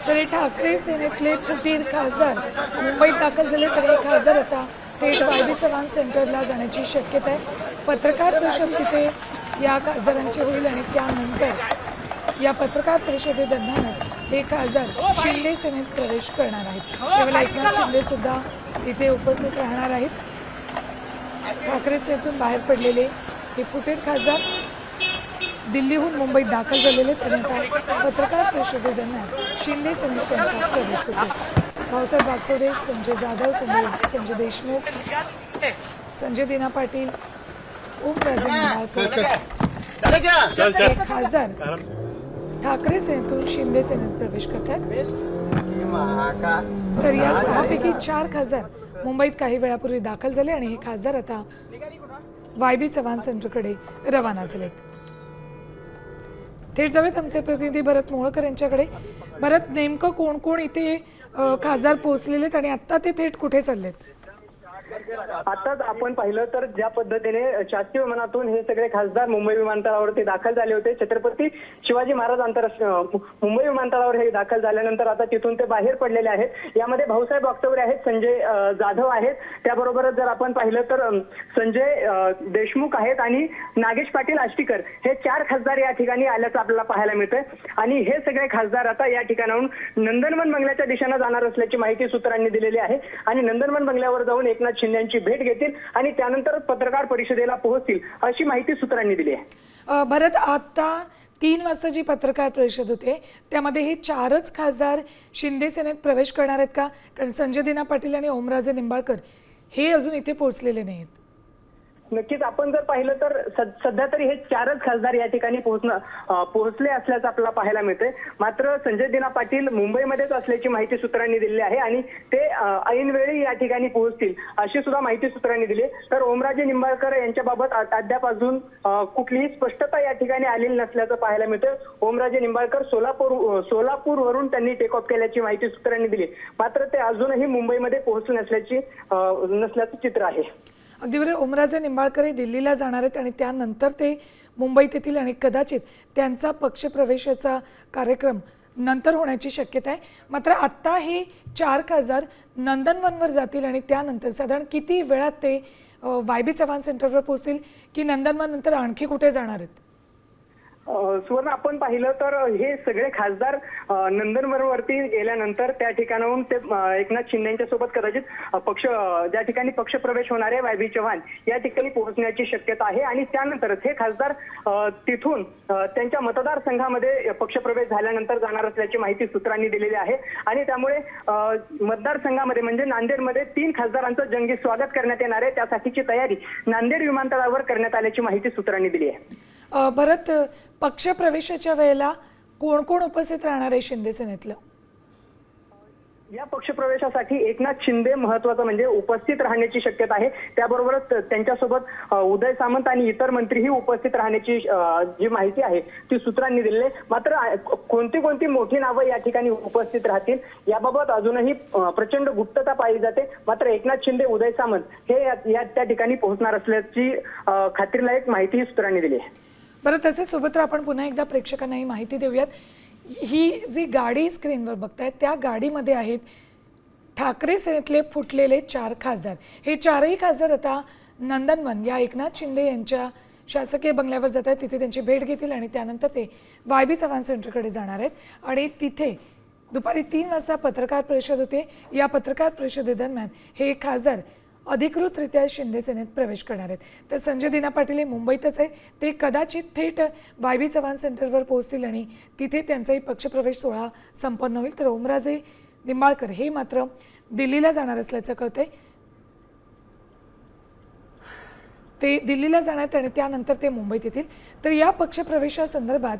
तर ठाकरे सेनेतले फुटीर खासदार मुंबईत दाखल झाले, तर हे खासदार आता थेट वाय.बी. चव्हाण सेंटरला जाण्याची शक्यता आहे। पत्रकार परिषद तिथे या खासदारांची होईल आणि त्यानंतर या पत्रकार परिषदेदरम्यानच हे खासदार शिंदे सेनेत प्रवेश करणार आहेत। त्यावेळेला एकनाथ शिंदे सुद्धा इथे उपस्थित राहणार आहेत। ठाकरे सेनेतून बाहेर पडलेले हे फुटीर खासदार दिल्लीहून मुंबईत दाखल झालेले, त्यांनी पत्रकार परिषदेदरम्यान शिंदे सेनेत त्यांचा प्रवेश होतो। भाऊसाहेब वागचौरे, संजय जाधव, संजय देशमुख, संजय दिना पाटील, ओमराजे निंबाळकर हे खासदार ठाकरे सेनेतून शिंदे सेनेत प्रवेश करतात। तर या 6पैकी 4 खासदार मुंबईत काही वेळापूर्वी दाखल झाले आणि हे खासदार आता वाय.बी. चव्हाण सेंटरकडे रवाना झालेत। थेट जाऊयात आमचे प्रतिनिधी भरत मोहोळकर यांच्याकडे। भरत, नेमकं कोण कोण इथे खासदार पोहोचलेले आणि आता ते थेट कुठे चाललेत? आताच आपण पाहिलं तर ज्या पद्धतीने शासकीय विमानातून हे सगळे खासदार मुंबई विमानतळावरती दाखल झाले होते। छत्रपती शिवाजी महाराज आंतरराष्ट्रीय मुंबई विमानतळावर हे दाखल झाल्यानंतर आता तिथून ते बाहेर पडलेले आहेत। यामध्ये भाऊसाहेब वागचौरे आहेत, संजय जाधव आहेत, त्याबरोबरच जर आपण पाहिलं तर संजय देशमुख आहेत आणि नागेश पाटील आष्टीकर हे 4 खासदार या ठिकाणी आल्याचं आपल्याला पाहायला मिळतंय। आणि हे सगळे खासदार आता या ठिकाणाहून नंदनवन बंगल्याच्या दिशेने जाणार असल्याची माहिती सूत्रांनी दिलेली आहे आणि नंदनवन बंगल्यावर जाऊन एकनाथ शिंदेची भेट घेतील आणि त्यानंतर पत्रकार परिषदेला पोहोचतील अशी माहिती सूत्रांनी दिली आहे। भरत, आता 3 वाजता जी पत्रकार परिषद होते त्यामध्ये हे 4च खासदार शिंदे सेनेत प्रवेश करणार आहेत का? कारण संजय दिना पाटील आणि ओमराजे निंबाळकर हे अजून इथे पोहोचलेले नाहीत। नक्कीच आपण जर पाहिलं तर सध्या तरी हे 4च खासदार या ठिकाणी पोहोचले असल्याचं आपल्याला पाहायला मिळतंय। मात्र संजय दिना पाटील मुंबईमध्येच असल्याची माहिती सूत्रांनी दिलेली आहे आणि ते ऐनवेळी या ठिकाणी पोहोचतील अशी सुद्धा माहिती सूत्रांनी दिली। तर ओमराजे निंबाळकर यांच्याबाबत अद्याप अजून कुठलीही स्पष्टता या ठिकाणी आलेली नसल्याचं पाहायला मिळतं। ओमराजे निंबाळकर सोलापूरवरून त्यांनी टेक ऑफ केल्याची माहिती सूत्रांनी दिली, मात्र ते अजूनही मुंबईमध्ये पोहोचले नसल्याचं चित्र आहे। अगदी बरोबर, ओमराजे निंबाळकर हे दिल्लीला जाणार आहेत आणि त्यानंतर ते मुंबईत येतील आणि कदाचित त्यांचा पक्षप्रवेशाचा कार्यक्रम नंतर होण्याची शक्यता आहे। मात्र आत्ता हे 4 खासदार नंदनवनवर जातील आणि त्यानंतर साधारण किती वेळात ते वाय.बी. चव्हाण सेंटरवर पोहोचतील की नंदनवन नंतर आणखी कुठे जाणार आहेत? सुवर्ण, आपण पाहिलं तर हे सगळे खासदार नंदनवनवरती गेल्यानंतर त्या ठिकाणाहून ते एकनाथ शिंदेच्या सोबत कदाचित ज्या ठिकाणी पक्षप्रवेश होणार आहे वाय.बी. चव्हाण या ठिकाणी पोहोचण्याची शक्यता आहे आणि त्यानंतरच हे खासदार तिथून त्यांच्या मतदारसंघामध्ये पक्षप्रवेश झाल्यानंतर जाणार असल्याची माहिती सूत्रांनी दिलेली आहे आणि त्यामुळे मतदारसंघामध्ये म्हणजे नांदेडमध्ये 3 खासदारांचं जंगी स्वागत करण्यात येणार आहे। त्यासाठीची तयारी नांदेड विमानतळावर करण्यात आल्याची माहिती सूत्रांनी दिली आहे। भरत, पक्षप्रवेशाच्या वेळेला कोण कोण उपस्थित राहणार आहे शिंदे सेनेतलं? या पक्षप्रवेशासाठी एकनाथ शिंदे महत्वाचं म्हणजे उपस्थित राहण्याची शक्यता आहे। त्याबरोबरच त्यांच्यासोबत उदय सामंत आणि इतर मंत्रीही उपस्थित राहण्याची जी माहिती आहे ती सूत्रांनी दिली आहे। मात्र कोणती मोठी नावं या ठिकाणी उपस्थित राहतील याबाबत अजूनही प्रचंड गुप्तता पाळली जाते। मात्र एकनाथ शिंदे, उदय सामंत हे त्या ठिकाणी पोहोचणार असल्याची खात्रीलायक माहिती सूत्रांनी दिली आहे। बरं, तसेच सोबत आपण पुन्हा एकदा प्रेक्षकांना ही माहिती देऊयात। ही जी गाडी स्क्रीनवर बघतायत त्या गाडीमध्ये आहेत ठाकरे सेनेतले फुटलेले 4 खासदार। हे 4ही खासदार आता नंदनवन या एकनाथ शिंदे यांच्या शासकीय बंगल्यावर जात आहेत, तिथे त्यांची भेट घेतील आणि त्यानंतर ते वाय.बी. चव्हाण सेंटरकडे जाणार आहेत आणि तिथे दुपारी 3 वाजता पत्रकार परिषद होते। या पत्रकार परिषदेदरम्यान हे खासदार अधिकृतरित्या शिंदे सेनेत प्रवेश करणार आहेत। तर संजय दिना पाटील हे मुंबईतच आहे, ते कदाचित थेट वाय.बी. चव्हाण सेंटरवर पोहोचतील आणि तिथे त्यांचाही पक्षप्रवेश सोहळा संपन्न होईल। तर ओमराजे निंबाळकर हे मात्र दिल्लीला जाणार असल्याचं कळतंय। ते दिल्लीला जाणार आणि त्यानंतर ते मुंबईत येतील। तर या पक्षप्रवेशासंदर्भात